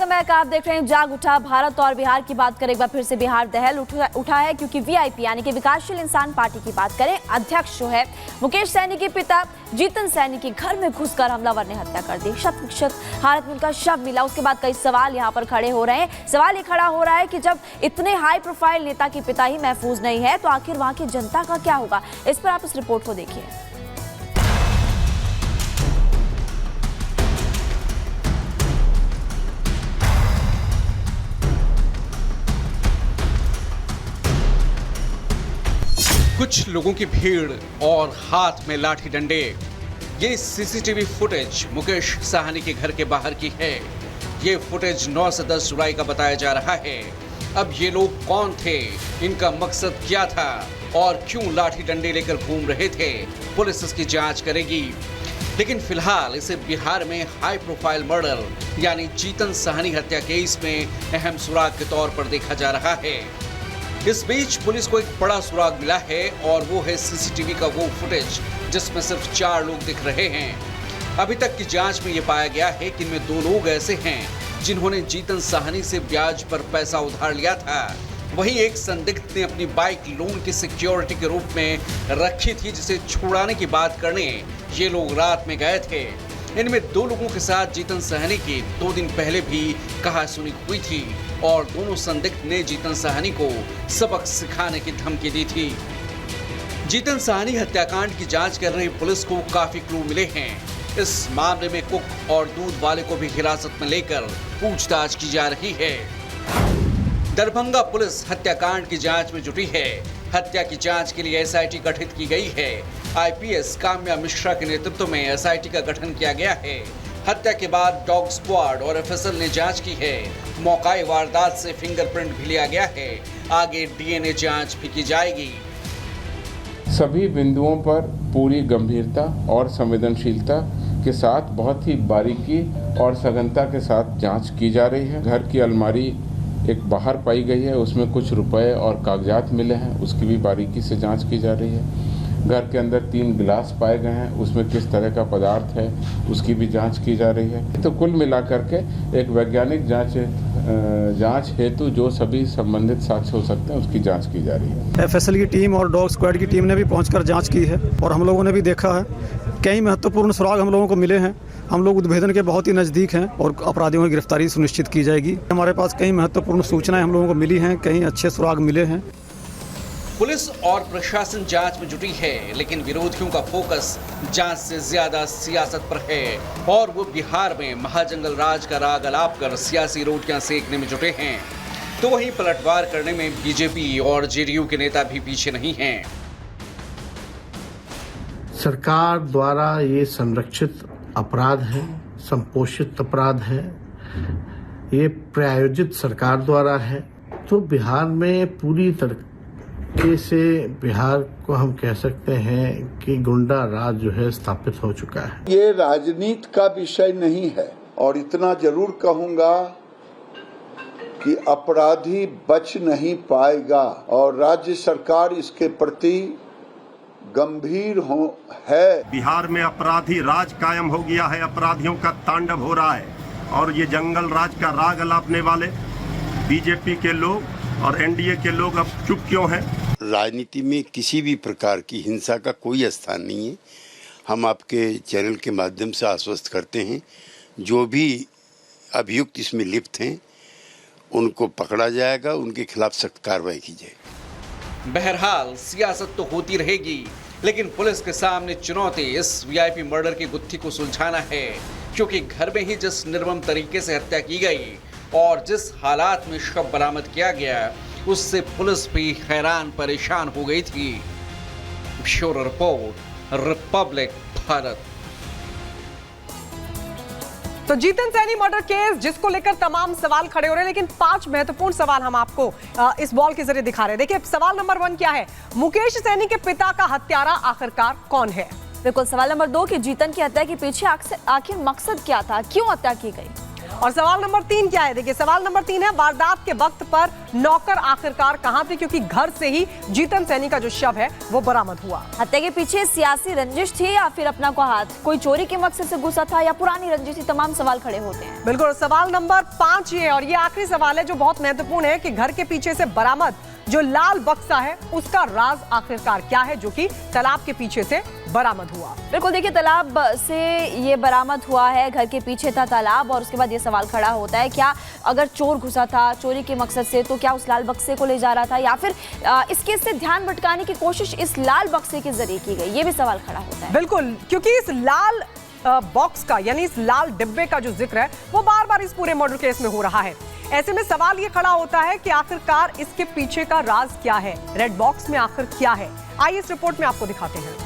समय का आप देख रहे हैं जाग उठा भारत और बिहार की बात करें। एक बार फिर से बिहार दहल उठा है क्योंकि वीआईपी यानी कि विकासशील इंसान पार्टी की बात करें, अध्यक्ष जो है मुकेश सहनी के पिता जीतन सहनी के घर में घुसकर हमलावर ने हत्या कर दी। शत विक्षत हालत में उनका शव मिला। उसके बाद कई सवाल यहाँ पर खड़े हो रहे हैं। सवाल ये खड़ा हो रहा है कि जब इतने हाई प्रोफाइल नेता के पिता ही महफूज नहीं है तो आखिर वहां की जनता का क्या होगा। इस पर आप इस रिपोर्ट को देखिए। कुछ लोगों की भीड़ और हाथ में लाठी डंडे। ये सीसीटीवी फुटेज मुकेश साहनी के घर के बाहर की है। ये फुटेज 9 से 10 जुलाई का बताया जा रहा है। अब ये लोग कौन थे, इनका मकसद क्या था और क्यों लाठी डंडे लेकर घूम रहे थे, पुलिस इसकी जांच करेगी। लेकिन फिलहाल इसे बिहार में हाई प्रोफाइल मर्डर यानी जीतन साहनी हत्या केस में अहम सुराग के तौर पर देखा जा रहा है। इस बीच पुलिस को एक बड़ा सुराग मिला है और वो है सीसीटीवी का वो फुटेज जिसमें सिर्फ 4 लोग दिख रहे हैं। अभी तक की जांच में ये पाया गया है कि इनमें 2 लोग ऐसे हैं जिन्होंने जीतन साहनी से ब्याज पर पैसा उधार लिया था। वहीं एक संदिग्ध ने अपनी बाइक लोन की सिक्योरिटी के रूप में रखी थी जिसे छुड़ाने की बात करने ये लोग रात में गए थे। इनमें 2 लोगों के साथ जीतन साहनी की 2 दिन पहले भी कहासुनी हुई थी और दोनों संदिग्ध ने जीतन साहनी को सबक सिखाने की धमकी दी थी। जीतन साहनी हत्याकांड की जांच कर रही पुलिस को काफी क्लू मिले हैं। इस मामले में कुक और दूध वाले को भी हिरासत में लेकर पूछताछ की जा रही है। दरभंगा पुलिस हत्याकांड की जांच में जुटी है। हत्या की जांच के लिए एसआईटी गठित की गई है। आईपीएस काम्या मिश्रा के नेतृत्व में एसआईटी का गठन किया गया है। हत्या के बाद डॉग स्क्वाड और एफएसएल ने जांच की है। मौकाए वारदात से फिंगरप्रिंट भी लिया गया है। आगे डीएनए जांच भी की जाएगी। सभी बिंदुओं पर पूरी गंभीरता और संवेदनशीलता के साथ बहुत ही बारीकी और सघनता के साथ जांच की जा रही है। घर की अलमारी एक बाहर पाई गई है, उसमें कुछ रुपए और कागजात मिले हैं, उसकी भी बारीकी से जांच की जा रही है। घर के अंदर 3 गिलास पाए गए हैं, उसमें किस तरह का पदार्थ है उसकी भी जांच की जा रही है। तो कुल मिलाकर के एक वैज्ञानिक जांच हेतु जो सभी संबंधित साक्ष्य हो सकते हैं उसकी जांच की जा रही है। एफएसएल की टीम और डॉग स्क्वाड की टीम ने भी पहुंचकर जांच की है और हम लोगों ने भी देखा है कई महत्वपूर्ण सुराग हम लोगों को मिले हैं। हम लोग उद्भेदन के बहुत ही नज़दीक हैं और अपराधियों की गिरफ्तारी सुनिश्चित की जाएगी। हमारे पास कई महत्वपूर्ण सूचनाएं हम लोगों को मिली हैं, कई अच्छे सुराग मिले हैं। पुलिस और प्रशासन जांच में जुटी है, लेकिन विरोधियों का फोकस जांच से ज्यादा सियासत पर है और वो बिहार में महाजंगल राज का राग अलाप कर सियासी रोटियां सेकने में जुटे हैं। तो वहीं पलटवार करने में बीजेपी और जेडीयू के नेता भी पीछे नहीं हैं। सरकार द्वारा ये संरक्षित अपराध है, संपोषित अपराध है, ये प्रायोजित सरकार द्वारा है। तो बिहार में पूरी तरीके से बिहार को हम कह सकते हैं कि गुंडा राज जो है स्थापित हो चुका है। ये राजनीति का विषय नहीं है और इतना जरूर कहूंगा कि अपराधी बच नहीं पाएगा और राज्य सरकार इसके प्रति गंभीर है। बिहार में अपराधी राज कायम हो गया है, अपराधियों का तांडव हो रहा है और ये जंगल राज का राग अलापने वाले बीजेपी के लोग और एनडीए के लोग अब चुप क्यों हैं? राजनीति में किसी भी प्रकार की हिंसा का कोई स्थान नहीं है। हम आपके चैनल के माध्यम से आश्वस्त करते हैं जो भी अभियुक्त इसमें लिप्त हैं उनको पकड़ा जाएगा, उनके खिलाफ सख्त कार्रवाई की जाएगी। बहरहाल सियासत तो होती रहेगी, लेकिन पुलिस के सामने चुनौती इस वीआईपी मर्डर की गुत्थी को सुलझाना है, क्योंकि घर में ही जिस निर्मम तरीके से हत्या की गई और जिस हालात में शव बरामद किया गया उससे पुलिस भी हैरान परेशान हो गई थी। Bureau report, Republic Bharat. तो जीतन सहनी मर्डर केस जिसको लेकर तमाम सवाल खड़े हो रहे हैं, लेकिन 5 महत्वपूर्ण सवाल हम आपको इस बॉल के जरिए दिखा रहे हैं। देखिए सवाल नंबर 1 क्या है, मुकेश सहनी के पिता का हत्यारा आखिरकार कौन है। बिल्कुल। सवाल नंबर 2 कि जीतन की हत्या के पीछे आखिर मकसद क्या था, क्यों हत्या की गई। और सवाल नंबर 3 क्या है? देखिए सवाल नंबर 3 है, वारदात के वक्त पर नौकर आखिरकार कहां थे, क्योंकि घर से ही जीतन सैनी का जो शव है वो बरामद हुआ। हत्या के पीछे सियासी रंजिश थी या फिर अपना को हाथ, कोई चोरी के मकसद से घुसा था या पुरानी रंजिश थी, तमाम सवाल खड़े होते हैं। बिल्कुल, सवाल नंबर 5 ये है और ये आखिरी सवाल है जो बहुत महत्वपूर्ण है कि घर के पीछे से बरामद जो लाल बक्सा है उसका राज आखिरकार क्या है, जो कि तालाब के पीछे से बरामद हुआ। बिल्कुल, देखिए तालाब से ये बरामद हुआ है, घर के पीछे था तालाब और उसके बाद ये सवाल खड़ा होता है क्या अगर चोर घुसा था चोरी के मकसद से तो क्या उस लाल बक्से को ले जा रहा था या फिर इसके से ध्यान भटकाने की कोशिश इस लाल बक्से के जरिए की गई, ये भी सवाल खड़ा होता है। बिल्कुल, क्योंकि इस लाल बॉक्स का यानी इस लाल डिब्बे का जो जिक्र है वो बार बार इस पूरे मर्डर केस में हो रहा है। ऐसे में सवाल ये खड़ा होता है कि आखिरकार इसके पीछे का राज क्या है, रेड बॉक्स में आखिर क्या है। आइए इस रिपोर्ट में आपको दिखाते हैं।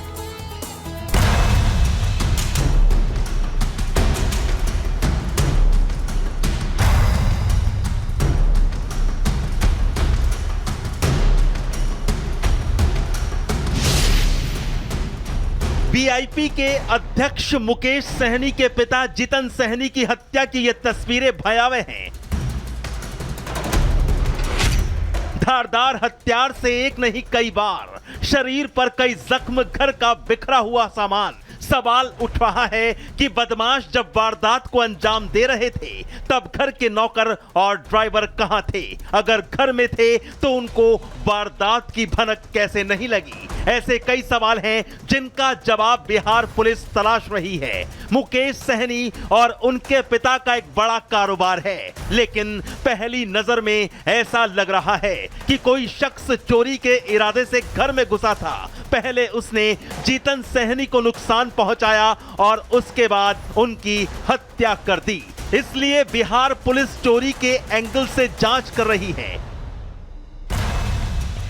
वीआईपी के अध्यक्ष मुकेश सहनी के पिता जीतन सहनी की हत्या की ये तस्वीरें भयावह हैं। धारदार हथियार से एक नहीं कई बार, शरीर पर कई जख्म, घर का बिखरा हुआ सामान। सवाल उठ रहा है कि बदमाश जब वारदात को अंजाम दे रहे थे तब घर के नौकर और ड्राइवर कहां थे? अगर घर में थे तो उनको वारदात की भनक कैसे नहीं लगी? ऐसे कई सवाल हैं जिनका जवाब बिहार पुलिस तलाश रही है। मुकेश सहनी और उनके पिता का एक बड़ा कारोबार है, लेकिन पहली नजर में ऐसा लग रहा है कि कोई शख्स चोरी के इरादे से घर में घुसा था। पहले उसने जीतन सहनी को नुकसान पहुंचाया और उसके बाद उनकी हत्या कर दी। इसलिए बिहार पुलिस चोरी के एंगल से जांच कर रही है,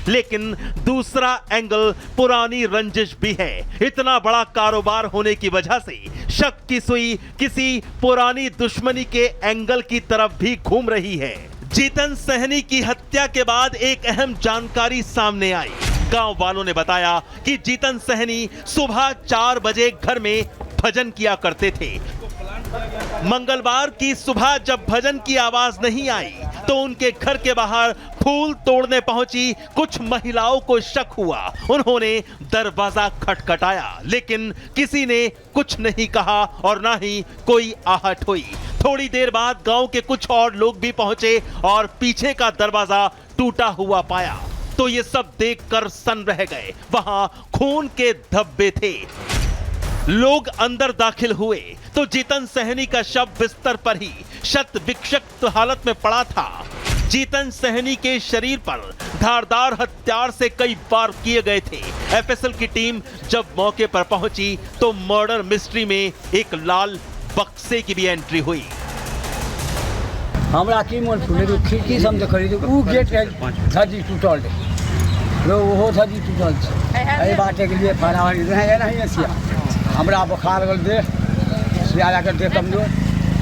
लेकिन दूसरा एंगल पुरानी रंजिश भी है। इतना बड़ा कारोबार होने की वजह से शक की सुई किसी पुरानी दुश्मनी के एंगल की तरफ भी घूम रही है। जीतन सहनी की हत्या के बाद एक अहम जानकारी सामने आई। गांव वालों ने बताया कि जीतन सहनी सुबह 4 बजे घर में भजन किया करते थे। मंगलवार की सुबह जब भजन की आवाज नहीं आई तो उनके घर के बाहर फूल तोड़ने पहुंची कुछ महिलाओं को शक हुआ। उन्होंने दरवाजा खटखटाया, लेकिन किसी ने कुछ नहीं कहा और ना ही कोई आहट हुई। थोड़ी देर बाद गांव के कुछ और लोग भी पहुंचे और पीछे का दरवाजा टूटा हुआ पाया तो ये सब देखकर सन रह गए। वहां खून के धब्बे थे। लोग अंदर दाखिल हुए तो जीतन सहनी का शव बिस्तर पर ही शत विक्षत हालत में पड़ा था। जीतन सहनी के शरीर पर धारदार हथियार से कई वार किए गए थे। एफएसएल की टीम जब मौके पर पहुंची तो मर्डर मिस्ट्री में एक लाल बक्से की भी एंट्री हुई। हमरा की मन फुले तो खिड़की से हम देखली तो ऊ गेट धजी टूटल लो वो धजी टूटल छै। एहि बाटे के लिए फरावारी रहे नहीं एसिया हमरा बुखार गल दे सियाला कर दे कमजोर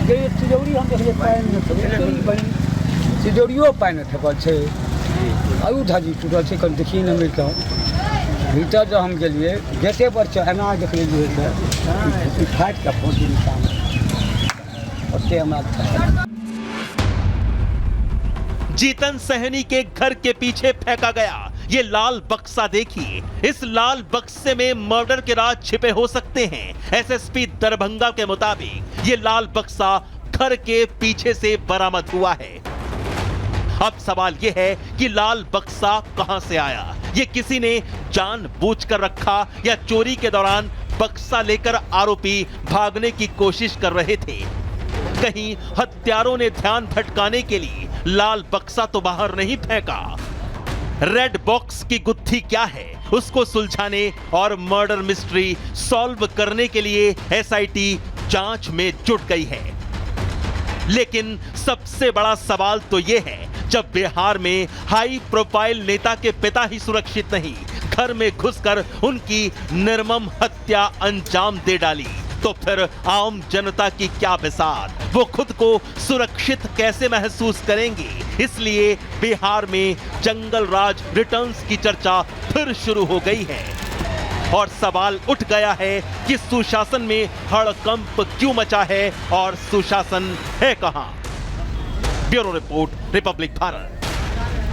गई तिजौरी हम देखले पाइन में तिजौरी बनी तिजौरियो पाइन में ठेकल छै। ऊ धजी टूटल छै कन देखी न मिल के भीतर जो हम गेलिए गेटे पर चढ़ना देख लिए तो फाइट का फोटो निकाल ओते हमरा। जीतन सहनी के घर के पीछे फेंका गया ये लाल बक्सा देखिए। इस लाल बक्से में मर्डर के राज छिपे हो सकते हैं। एसएसपी दरभंगा के मुताबिक ये लाल बक्सा घर के पीछे से बरामद हुआ है। अब सवाल यह है कि लाल बक्सा कहां से आया? ये किसी ने जानबूझकर रखा या चोरी के दौरान बक्सा लेकर आरोपी भागने की कोशिश कर रहे थे? कहीं हत्यारों ने ध्यान भटकाने के लिए लाल बक्सा तो बाहर नहीं फेंका? रेड बॉक्स की गुत्थी क्या है उसको सुलझाने और मर्डर मिस्ट्री सॉल्व करने के लिए एसआईटी जांच में जुट गई है। लेकिन सबसे बड़ा सवाल तो यह है, जब बिहार में हाई प्रोफाइल नेता के पिता ही सुरक्षित नहीं, घर में घुसकर उनकी निर्मम हत्या अंजाम दे डाली, तो फिर आम जनता की क्या बिसात? वो खुद को सुरक्षित कैसे महसूस करेंगे? इसलिए बिहार में जंगल राज रिटर्न्स की चर्चा फिर शुरू हो गई है। और सवाल उठ गया है कि सुशासन में हड़कंप क्यों मचा है और सुशासन है कहां। Bureau report, Republic Bharat.